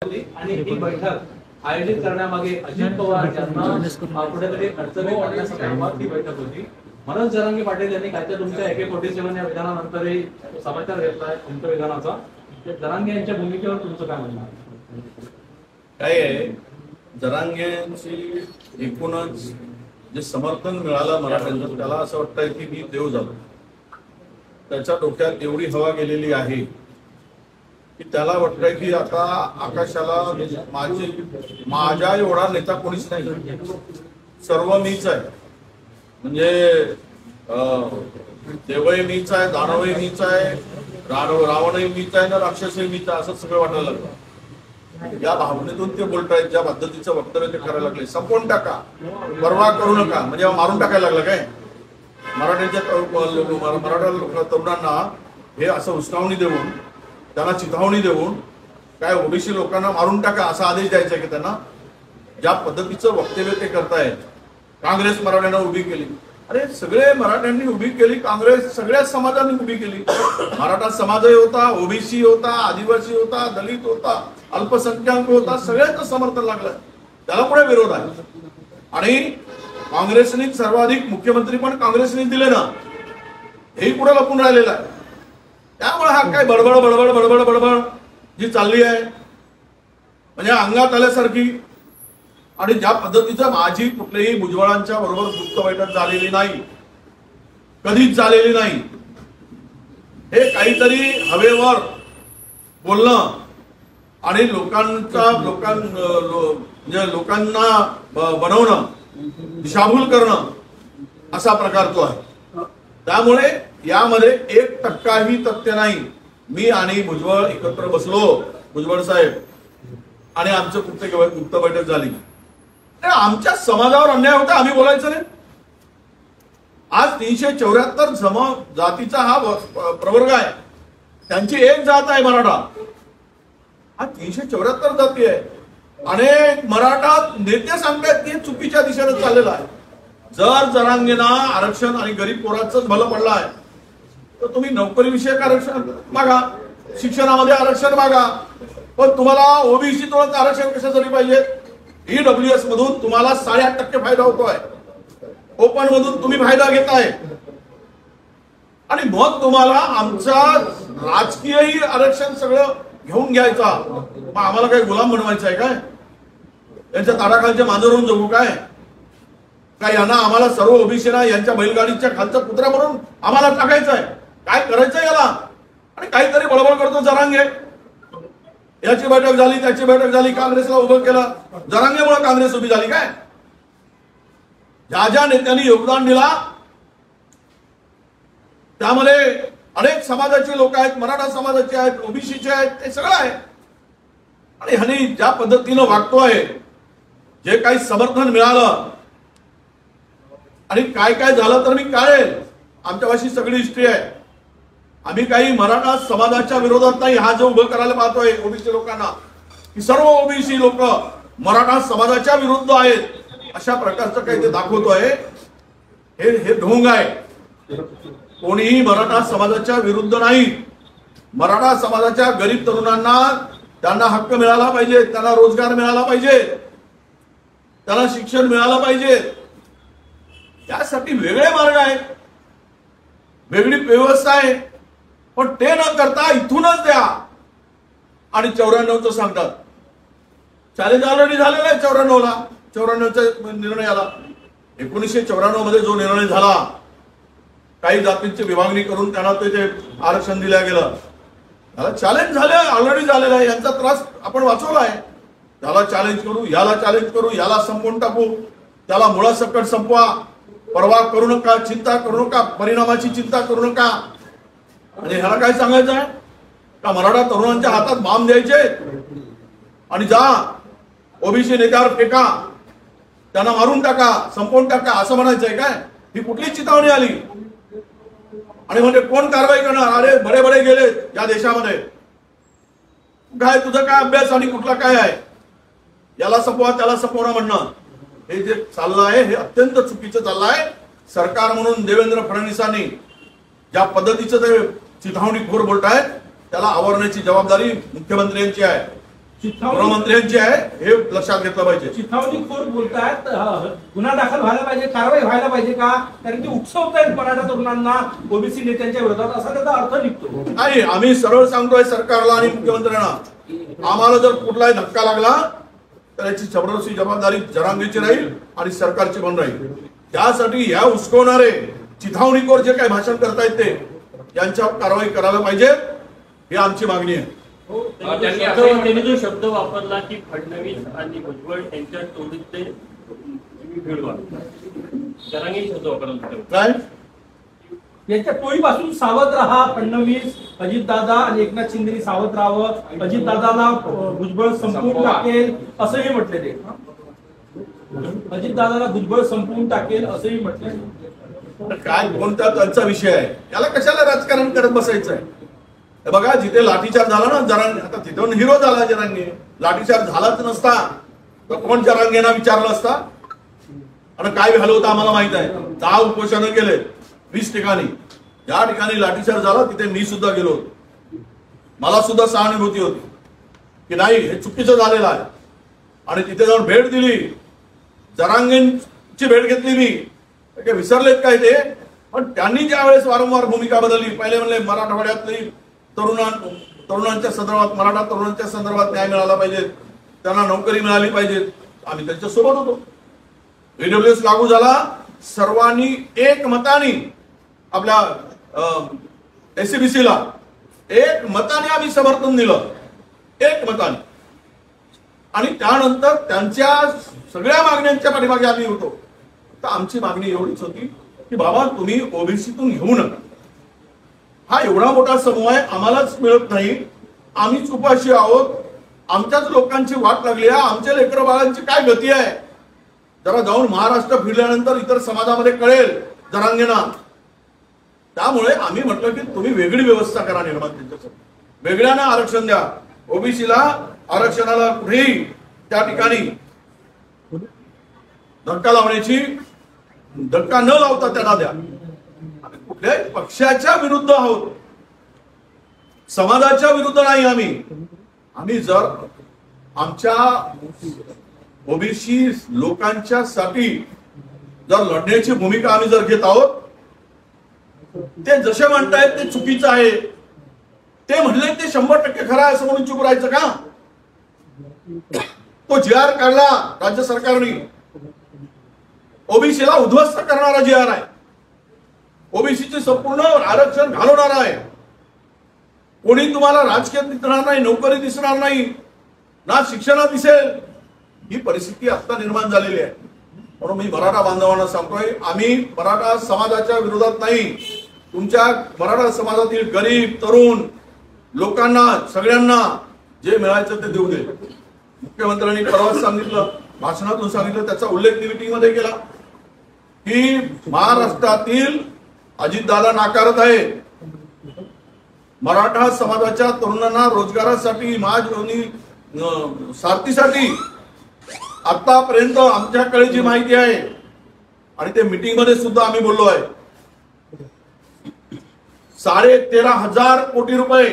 होती आणि ही बैठक आयोजित करण्यामागे अजित पवार यांना कुठेतरी अडचणी पडण्यासंदर्भात ही बैठक होती. मनोज जरांगे पाटील यांनी कालच्या तुमच्या AK-47 या विधानानंतरही समाचार घेतलाय तुमच्या विधानाचा. जरांगे यांच्या भूमिकेवर तुमचं काय म्हणणं काय आहे? जरांगेंची एकूणच जे समर्थन मिळालं मराठ्यांचं त्याला असं वाटतंय की मी देव झालो. त्याच्या डोक्यात एवढी हवा गेलेली आहे की त्याला वाटतंय की आता आकाशाला माझ्या एवढा नेता कोणीच नाही, सर्व मीच आहे. म्हणजे देवही मीच आहे, दानवही मीच आहे, रावणही मीच आहे ना राक्षसही मीच आहे, असं सगळं वाटायला लागलं. या भावनेतून ते बोलतायत, ज्या पद्धतीचं वक्तव्य ते करायला लागले. संपवून टाका, परवा करू नका, म्हणजे मारून टाकायला लागलं काय? मराठा तरुणांना हे असं उस्कावणी देऊन, त्यांना चिथावणी देऊन काय ओबीसी लोकांना मारून टाका असा आदेश द्यायचा की त्यांना? ज्या पद्धतीचं वक्तव्य ते करतायत. काँग्रेस मराठ्यांना उभी केली. अरे सगळे मराठ्यांनी उभी केली, काँग्रेस सगळ्याच समाजांनी उभी केली. मराठा समाजही होता, ओबीसी होता, आदिवासी होता, दलित होता, अल्पसंख्याक होता, सगळ्यांचं समर्थन लागलं. त्याला पुढे विरोध आहे. आणि काँग्रेसने सर्वाधिक मुख्यमंत्री पण काँग्रेसने दिले ना, हेही पुढे लपून राहिलेलं आहे. त्यामुळे हा काय बडबड बडबड बडबड बडबड जी चालली आहे म्हणजे अंगात आल्यासारखी. आणि ज्या पद्धतीचं माझी कुठल्याही भुजबळांच्या बरोबर गुप्त बैठक झालेली नाही, कधीच झालेली नाही. हे काहीतरी हवेवर बोलणं आणि लोकांना बनवणं, दिशाभूल करणं असा प्रकार तो आहे. त्यामुळे यामध्ये 1% तथ्य नाही. मी आणि भुजबळ एकत्र बसलो, भुजबळ साहेब, आणि आमचं गुप्त बैठक झाली. आमच्या समाजावर अन्याय होता, आम्ही बोलायचं नाही. आज 374 जातीचा हा प्रवर्ग आहे. त्यांची एक जात आहे मराठा. हा 374 जाती आहे. अनेक मराठा नेते सांगतात की चुकीच्या दिशेने चाललेला आहे. जर जरांगेंना आरक्षण आणि गरीब पोरांचंच भलं पडलं आहे तर तुम्ही नोकरी विषयक आरक्षण मागा, शिक्षणामध्ये आरक्षण मागा. पण तुम्हाला ओबीसी तोच आरक्षण कशासाठी पाहिजे? EWS मधून तुम्हाला 8.5% फायदा होतोय, ओपन मधून तुम्ही फायदा घेताय. आणि मग तुम्हाला आमचा राजकीयही आरक्षण सगळं घेऊन घ्यायचा. मग आम्हाला काही गुलाम बनवायचं आहे काय? यांच्या ताडाखालच्या मांजरून जगू काय? यांना आम्हाला सर्व ओबीसीना यांच्या बैलगाडीच्या खालचा कुत्रा म्हणून आम्हाला टाकायचं आहे? काय करायचंय याला? आणि काहीतरी बळबळ करतो जरांगे. याची बैठक झाली, त्याची बैठक झाली, काँग्रेसला उभं केलं. जरांगेमुळे काँग्रेस उभी झाली काय? ज्या ज्या नेत्यांनी योगदान दिला त्यामध्ये अनेक समाजाचे लोक आहेत, मराठा समाजाचे आहेत, ओबीसीचे आहेत, ते सगळं आहे. आणि ह्यांनी ज्या पद्धतीनं वागतोय, जे काही समर्थन मिळालं आणि काय काय झालं तर मी काढेल. आमच्यापाशी सगळी हिस्ट्री आहे. आम्ही काही मराठा समाजाच्या विरोधात नाही. हा जो उभं करायला पाहतोय ओबीसी लोकांना की सर्व ओबीसी लोक मराठा समाजाच्या विरुद्ध आहेत अशा प्रकारचं काही ते दाखवतोय, हे ढोंग आहे. कोणीही मराठा समाजाच्या विरुद्ध नाही. मराठा समाजाच्या गरीब तरुणांना त्यांना हक्क मिळाला पाहिजे, त्यांना रोजगार मिळाला पाहिजे, त्यांना शिक्षण मिळालं पाहिजे. त्यासाठी वेगळे मार्ग आहेत, वेगळी व्यवस्था आहे. पण ते न करता इथूनच द्या आणि 94चं सांगतात. चॅलेंज ऑलरेडी झालेला आहे 94ला, 94च्या निर्णयाला. 1994 मध्ये जो निर्णय झाला, काही जातींची विभागणी करून त्यांना ते आरक्षण दिलं गेलं, त्याला चॅलेंज झालं, ऑलरेडी झालेला आहे. यांचा त्रास आपण वाचवला आहे. त्याला चॅलेंज करू, याला चॅलेंज करू, याला संपवून टाकू, त्याला मुळासकट संपवा. परवा करू नका, चिंता करू नका, परिणामाची चिंता करू नका. आणि ह्याला काय सांगायचं आहे का? मराठा तरुणांच्या हातात बांब द्यायचे आणि जा ओबीसी नेत्यावर फेका, त्यांना मारून टाका, संपवून टाका असं म्हणायचंय काय? ही कुठली चितावणी आली? आणि म्हणजे कोण कारवाई करणार? अरे बडे बडे गेले या देशामध्ये. काय तुझं काय अभ्यास आणि कुठला काय आहे? याला संपवा, त्याला संपवणं म्हणणं, हे जे चाललं आहे हे अत्यंत चुकीचं चाललं आहे. सरकार म्हणून देवेंद्र फडणवीसांनी ज्या पद्धतीचं ते चिथावणीखोर बोलतायत त्याला आवरण्याची जबाबदारी मुख्यमंत्र्यांची आहे. गृहमंत्र्यांची आहे हे लक्षात घेतलं पाहिजे. चिथावणीखोर बोलतायत, गुन्हा दाखल व्हायला पाहिजे, कारवाई व्हायला पाहिजे का? कारण की उकसवतायत मराठा तरुणांना ओबीसी नेत्यांच्या विरोधात, असा त्याचा अर्थ निघतो. नाही, आम्ही सरळ सांगतोय सरकारला आणि मुख्यमंत्र्यांना, आम्हाला जर कुठलाही धक्का लागला तर याची जबरदस्ती जबाबदारी जरांगेची राहील आणि सरकारची पण राहील. त्यासाठी या उस्कवणारे चिथावणीखोर जे काही भाषण करतायत ते यांच्यावर कारवाई करायला पाहिजे, ही आमची मागणी आहे. त्यांनी जो शब्द वापरला की फडणवीस आणि भुजबळ यांच्या तोडीचे तुम्ही भिडवा, जरांगे शब्द वापरला काय यांच्या टोळीपासून सावध राहा. फडणवीस, अजितदादा आणि एकनाथ शिंदे सावध राहावं. अजितदादाला भुजबळ संपवून टाकेल असंही म्हटले ते. अजितदादाला भुजबळ संपवून टाकेल असंही म्हटले. काय कोणता त्यांचा विषय आहे, याला कशाला राजकारण करत बसायचं आहे? बघा, जिथे लाठीचार्ज झाला ना जरांगे, आता तिथून हिरो झाला जरांगे. लाठीचार्ज झालाच नसता तर कोण जरांगेना विचारलं असता? आणि काय झालं होतं आम्हाला माहित आहे. 10 उपोषणं केले 20 ठिकाणी. ज्या ठिकाणी लाठीचार्ज झाला तिथे मी सुद्धा गेलो होतो. मला सुद्धा सहानुभूती होती की नाही, हे चुकीचं झालेलं आहे. आणि तिथे जाऊन भेट दिली, जरांगेंची भेट घेतली मी. काय विसरलेत काय ते? पण त्यांनी ज्या वेळेस वारंवार भूमिका बदलली, पहिले म्हणले मराठवाड्यातली तरुणांच्या संदर्भात, मराठा तरुणांच्या संदर्भात न्याय मिळाला पाहिजे, त्यांना नोकरी मिळाली पाहिजे. आम्ही त्यांच्या सोबत होतो. ईडब्ल्यूएस लागू झाला, सर्वांनी एक मताने आपल्या एससीबीसीला एक मताने आम्ही समर्थन दिलं, एक मताने. आणि त्यानंतर त्यांच्या सगळ्या मागण्यांच्या पाठीमागे आम्ही होतो. तर आमची मागणी एवढीच होती की बाबा तुम्ही ओबीसीतून घेऊ नका. हा एवढा मोठा समूह आहे, आम्हालाच मिळत नाही, आम्हीच उपाशी आहोत, आमच्याच लोकांची वाट लागली आहे, आमच्या लेकरं बाळांची काय गती आहे, जरा जाऊन महाराष्ट्र फिरल्यानंतर इतर समाजामध्ये कळेल जरांगेंना. त्यामुळे आम्ही म्हटलं की तुम्ही वेगळी व्यवस्था करा निर्माण, त्यांच्यासाठी वेगळ्यानं आरक्षण द्या. ओबीसीला आरक्षणाला कुठेही त्या ठिकाणी धक्का लावण्याची, धक्का न लावता त्यांना द्या. कुठल्याही पक्षाच्या विरुद्ध आहोत, समाजाच्या विरुद्ध नाही. आम्ही जर आमच्या ओबीसी लोकांच्या साठी जर लढण्याची भूमिका आम्ही जर घेत आहोत, ते जसे म्हणतायत ते चुकीचं आहे, ते म्हणले ते 100% खरं आहे असं म्हणून चुप राहायचं का? तो GR काढला राज्य सरकारने, ओबीसीला उद्ध्वस्त करणारा GR आहे, ओबीसीचे संपूर्ण आरक्षण घालवणार आहे. कोणी तुम्हाला राजकीयात दिसणार नाही, नोकरी दिसणार नाही, ना शिक्षणात दिसेल. ही परिस्थिती आता निर्माण झालेली आहे. म्हणून मी मराठा बांधवांना सांगतोय, आम्ही मराठा समाजाच्या विरोधात नाही. तुमच्या मराठा समाजातील गरीब तरुण लोकांना सगळ्यांना जे मिळायचं ते देऊ दे. मुख्यमंत्र्यांनी परवाच सांगितलं, भाषणातून सांगितलं, त्याचा उल्लेख मीटिंग मध्ये केला की महाराष्ट्रातील अजितदादा नाकारत आहे मराठा समाजाच्या तरुणांना रोजगारासाठी, महाजनी सारथीसाठी. आतापर्यंत आमच्याकडे जी माहिती आहे आणि ते मीटिंग मध्ये सुद्धा आम्ही बोललो आहे, 13,500 कोटी रुपये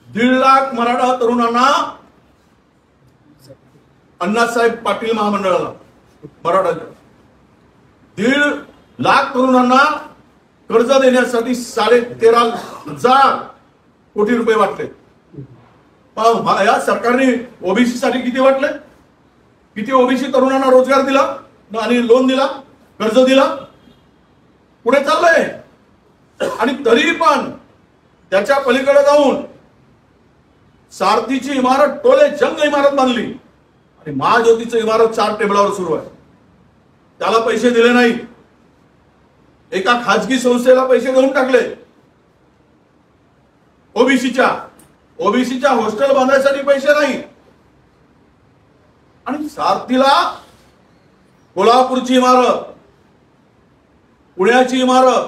1.5 लाख मराठा तरुणांना, अण्णासाहेब पाटील महामंडळाला मराठाच्या 1.5 लाख तरुणांना कर्ज देण्यासाठी 13,500 कोटी रुपये वाटले. या सरकारने ओबीसी साठी किती वाटले? किती ओबीसी तरुणांना रोजगार दिला आणि लोन दिला, कर्ज दिला? पुढे चाललंय. आणि तरी पण त्याच्या पलीकडे जाऊन सारथीची इमारत टोले जंग इमारत बांधली आणि महाज्योतीची इमारत 4 टेबलावर सुरू आहे. त्याला पैसे दिले नाही, एका खाजगी संस्थेला पैसे देऊन टाकले. ओबीसीच्या हॉस्टेल बांधण्यासाठी पैसे नाही. आणि सारथीला कोल्हापूरची इमारत, पुण्याची इमारत,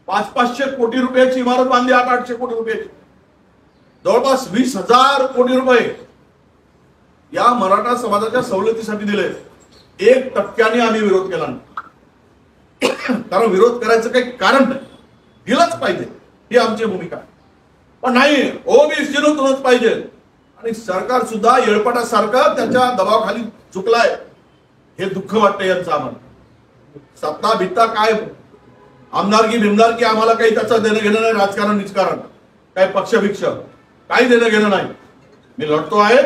500-500 कोटी रुपयाची इमारत बांधली, 800-800 कोटी रुपयाची, जवळपास 20,000 कोटी रुपये या मराठा समाजाच्या सवलतीसाठी दिले. 1% आम्ही विरोध केला नाही, कारण विरोध करायचं काही कारण नाही, दिलंच पाहिजे ही आमची भूमिका. पण नाही, ओबीसीतूनच पाहिजे. आणि सरकार सुद्धा येळपटासारखं त्याच्या दबावाखाली चुकलाय. हे दुःख वाटतं यांचं आम्हाला. सत्ता भित्ता काय, आमदारकी बिमदारकी आम्हाला काही त्याचं देणं घेणं नाही. राजकारण निजकारण काय पक्षभिक्ष काही देणं घेणं नाही. मी लढतो आहे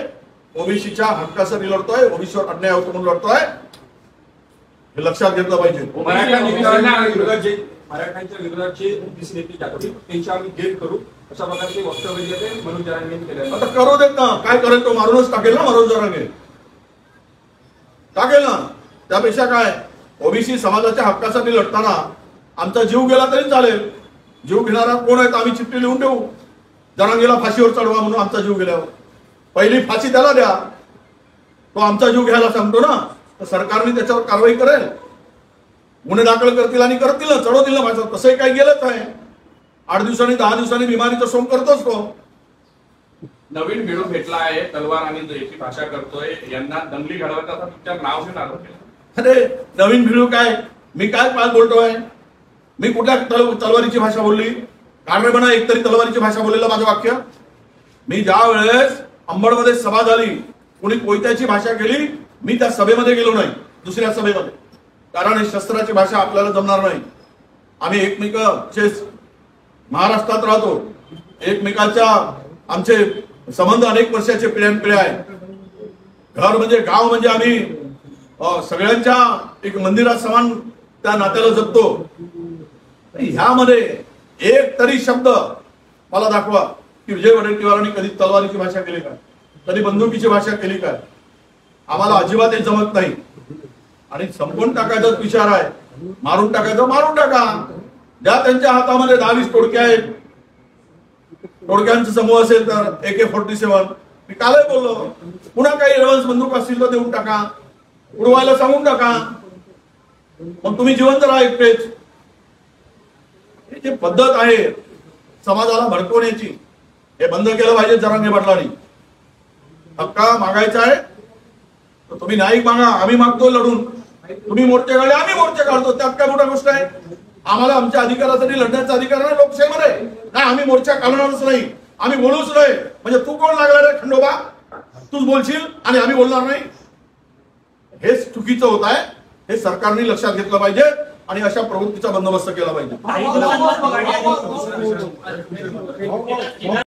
ओबीसीच्या हक्कासाठी लढतोय. ओबीसीवर अन्याय होतो म्हणून लढतोय. हे लक्षात घेतलं पाहिजे. मराठ्यांच्या विरोधात जे ओबीसी नेते जातील त्यांची आम्ही गेट करू अशा प्रकारचे वक्तव्य जे ते मनोज जरांगेंनी केले. आता करू देत ना, काय करेल तो मारूनच टाकेल ना. मनोज जरांगे टाकेल ना. त्यापेक्षा काय, ओबीसी समाजाच्या हक्कासाठी लढताना आमचा जीव गेला तरी चालेल. जीव घेणारा कोण आहे आम्ही चिठ्ठी लिहून देऊ. जरांगेला फाशीवर चढवा म्हणून आमचा जीव गेल्यावर पहिली फाशी त्याला द्या. तो आमचा जीव घ्यायला सांगतो ना, तर सरकारने त्याच्यावर कारवाई करेल. गुन्हे दाखल करतील आणि करतील ना, चढवतील ना भाषा. तसंही काही गेलंच आहे. 8 दिवसांनी 10 दिवसांनी बिमारीचा सोंग करतोच तो. नवीन भिडू भेटला आहे, तलवार आणि जयची भाषा करतोय. यांना दंगली घडवायचा तुमच्या नाव घेऊन आरोप केला. अरे नवीन भिडू काय, मी काय पाल बोलतोय. मी कुठल्या तलवारीची भाषा बोलली. काढरेपणा एकतरी तलवारीची भाषा बोललेलं माझं वाक्य. मी ज्या वेळेस अंबडमध्ये सभा झाली, कोणी कोयत्याची भाषा केली, मी त्या सभेमध्ये गेलो नाही, दुसऱ्या सभेमध्ये. कारण ही शस्त्राची भाषा आपल्याला जमणार नाही. आम्ही एकमेकांचे महाराष्ट्रात राहतो. एकमेकांच्या आमचे संबंध अनेक वर्षाचे पिढ्यानपिढ्या आहेत. घर म्हणजे गाव म्हणजे आम्ही सगळ्यांच्या एक मंदिरात समान त्या नात्याला जपतो. ह्यामध्ये एक तरी शब्द मला दाखवा की विजय वडेट्टीवारांनी कधी तलवारीची भाषा केली काय, कधी बंदुकीची भाषा केली काय. आम्हाला अजिबात हे जमत नाही. आणि संपवून टाकायचाच विचार आहे. मारून टाकायचं मारून टाका. ज्या त्यांच्या हातामध्ये 10-20 टोळक्या आहेत, टोळक्यांचा समूह असेल तर AK-47 मी कालही बोललो. पुन्हा काही एडव्हान्स बंदूक असतील तर देऊन टाका, उडवायला सांगून टाका. मग तुम्ही जिवंत राहा एकटेच. ही जी पद्धत आहे समाजाला भडकवण्याची, हे बंद केलं पाहिजे जरांगे पाटलांनी. हक्का मागायचा आहे तर तुम्ही नाही मागा, आम्ही मागतो लढून. तुम्ही मोर्चे काढले, आम्ही मोर्चे काढतो. त्यात काय मोठा गोष्ट आहे. आम्हाला आमच्या अधिकारासाठी लढण्याचा अधिकार आहे लोकशाहीमध्ये. नाही आम्ही मोर्चा काढणारच नाही, आम्ही बोलूच नाही. म्हणजे तू कोण लागला रे खंडोबा, तूच बोलशील आणि आम्ही बोलणार नाही. हेच चुकीचं होत आहे. हे सरकारने लक्षात घेतलं पाहिजे आणि अशा प्रवृत्तीचा बंदोबस्त केला पाहिजे.